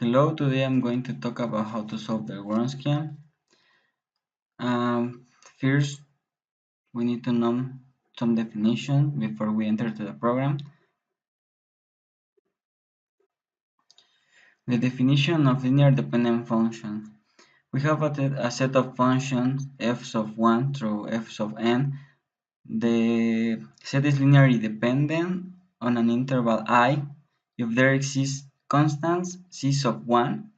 Hello, today I'm going to talk about how to solve the Wronskian. First, we need to know some definition before we enter to the program. The definition of linear dependent function. We have a set of functions f of 1 through f of n. The set is linearly dependent on an interval I if there exists constants c of 1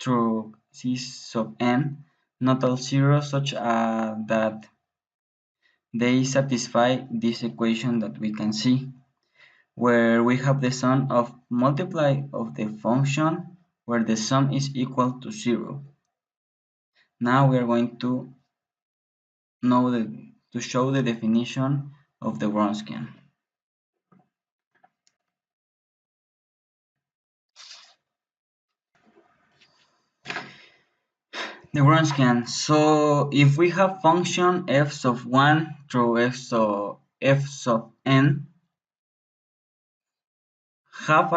through c of n, not all zero, such that they satisfy this equation that we can see, where we have the sum of multiply of the function where the sum is equal to 0. Now we are going to show the definition of the Wronskian. The Wronskian. So if we have function f of 1 through f of n have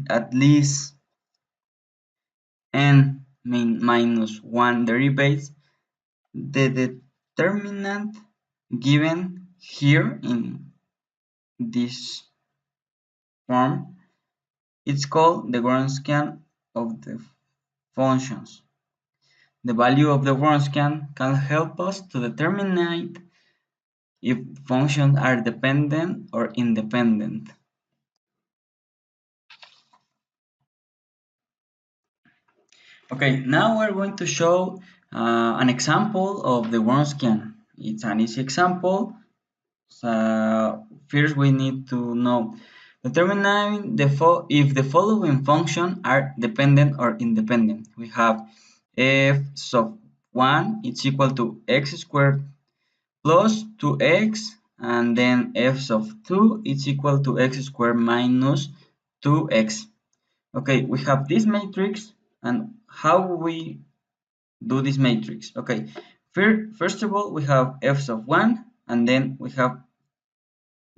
at least n minus 1 derivatives, the determinant given here in this form it's called the Wronskian of the functions. The value of the Wronskian can help us to determine if functions are dependent or independent. Okay, now we're going to show an example of the Wronskian. It's an easy example. So first we need to know determine if the following functions are dependent or independent. We have f sub 1 is equal to x squared plus 2x, and then f sub 2 is equal to x squared minus 2x. Okay, we have this matrix, and how we do this matrix? Okay, first of all we have f sub 1, and then we have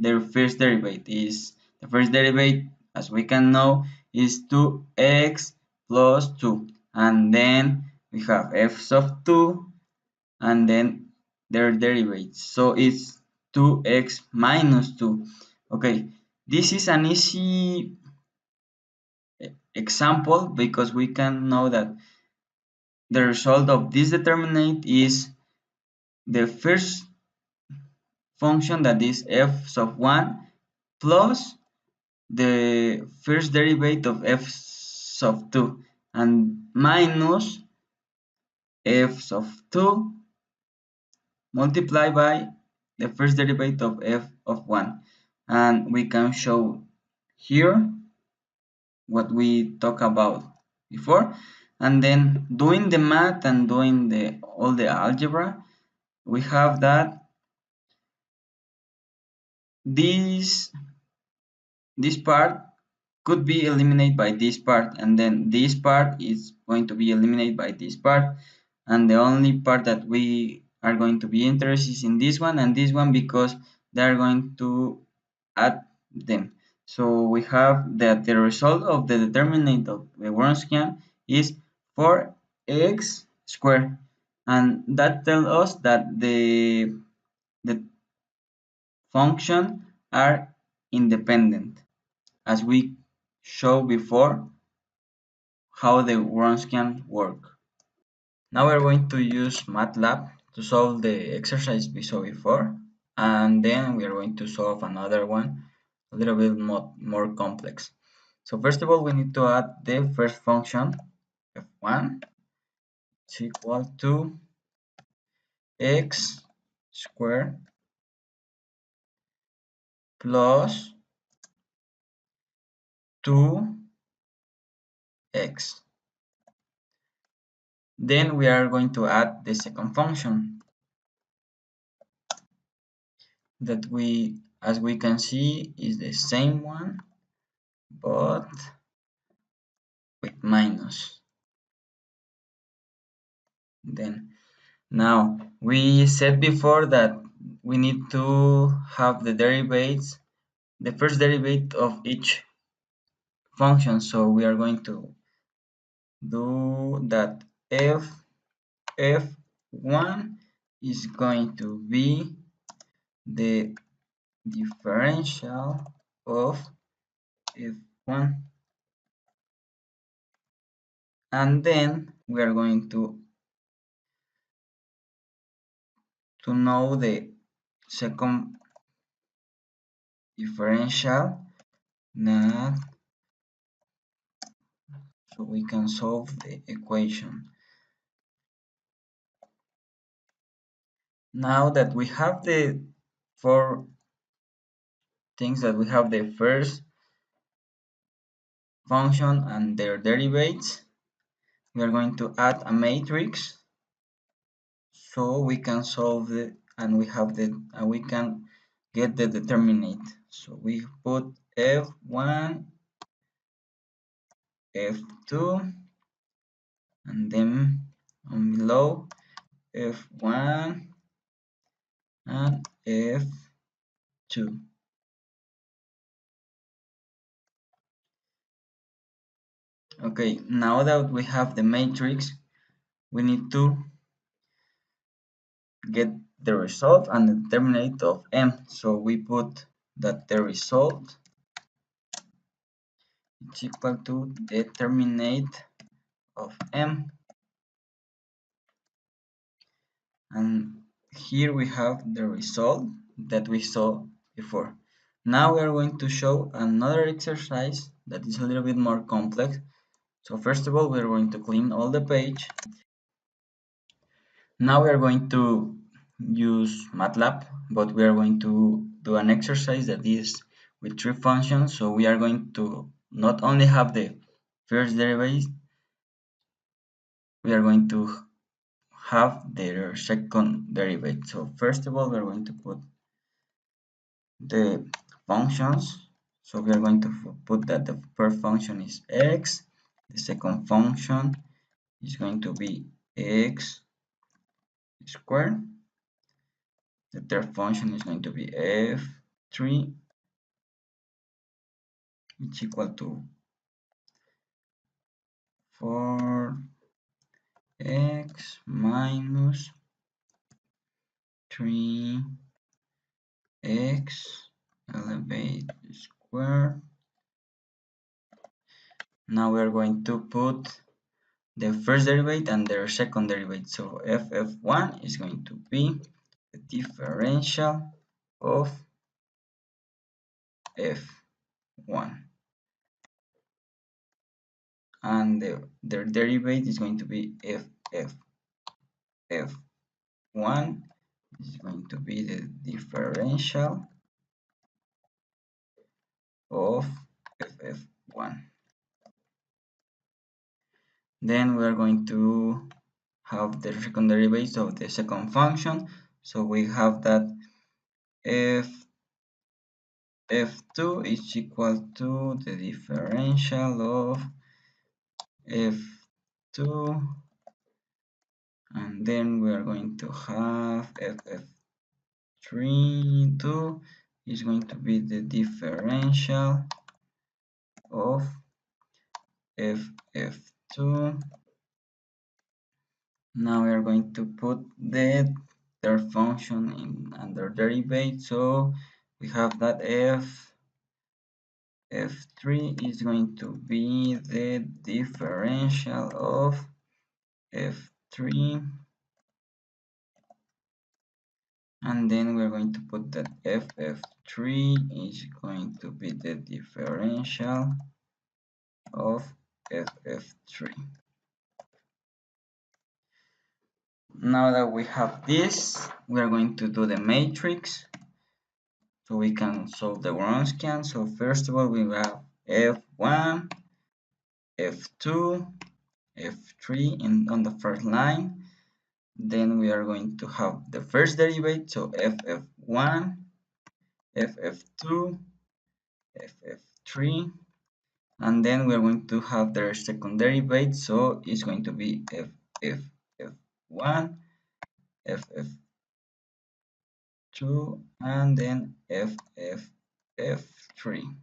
their first derivative. The first derivative, as we can know, is 2x plus 2, and then we have f sub 2 and then their derivatives, so it's 2x minus 2. Okay, this is an easy example because we can know that the result of this determinant is the first function, that is f sub 1, plus the first derivative of f sub 2 and minus f sub 2 multiplied by the first derivative of f of 1, and we can show here what we talked about before. And then doing the math and doing all the algebra, we have that this part could be eliminated by this part, and then this part is going to be eliminated by this part, and the only part that we are going to be interested is in this one and this one, because they are going to add them. So we have that the result of the determinant of the Wronskian is 4x squared, and that tells us that the functions are independent, as we showed before how the Wronskian work. Now we're going to use MATLAB to solve the exercise we saw before, and then we are going to solve another one a little bit more complex. So first of all, we need to add the first function, f1 is equal to x squared plus 2x. Then we are going to add the second function that as we can see, is the same one, but with minus. Then now we said before that we need to have the derivatives, the first derivative of each function, so we are going to do that f1 is going to be the differential of f1, and then we are going to know the second differential, that so we can solve the equation. Now that we have the four things, that we have the first function and their derivatives, we are going to add a matrix so we can solve the, and we have the, and we can get the determinant. So we put f1, f2, and then on below f1 and f2. Okay, now that we have the matrix, we need to get the result and the determinant of m. So we put that the result is equal to determinant of m, and here we have the result that we saw before. Now we are going to show another exercise that is a little bit more complex. So first of all, we are going to clean all the page. Now we are going to use MATLAB, but we are going to do an exercise that is with three functions. So we are going to not only have the first derivative, we are going to have their second derivative. So first of all, we are going to put the functions. So we are going to put that the first function is x, the second function is going to be x squared, the third function is going to be f3, which is equal to 4x minus 3x elevate squared. Now we are going to put the first derivative and their second derivative. So ff1 is going to be the differential of f1, and their derivative is going to be f1 is going to be the differential of ff1. Then we are going to have the second derivative of the second function. So we have that f2 is equal to the differential of f2, and then we are going to have ff3 2 is going to be the differential of ff2. Now we are going to put the third function in under derivative. So we have that f3 is going to be the differential of f3, and then we're going to put that ff3 is going to be the differential of ff3. Now that we have this, we are going to do the matrix so we can solve the Wronskian. So first of all, we have f1, f2, f3 on the first line. Then we are going to have the first derivative, so ff1, ff2, ff3, and then we are going to have their second derivative, so it's going to be ff1, ff2, and then ff3.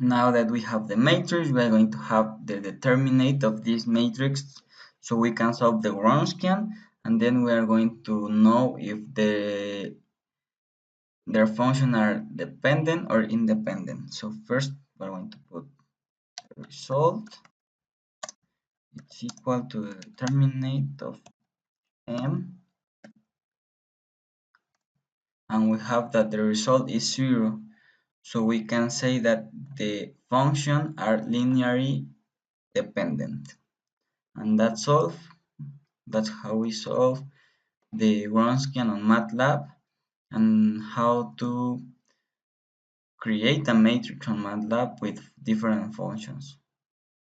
Now that we have the matrix, we are going to have the determinant of this matrix, so we can solve the Wronskian, and then we are going to know if their functions are dependent or independent. So first we're going to put the result, it's equal to the determinant of m, and we have that the result is 0. So we can say that the functions are linearly dependent. And that's all. That's how we solve the Wronskian on MATLAB and how to create a matrix on MATLAB with different functions.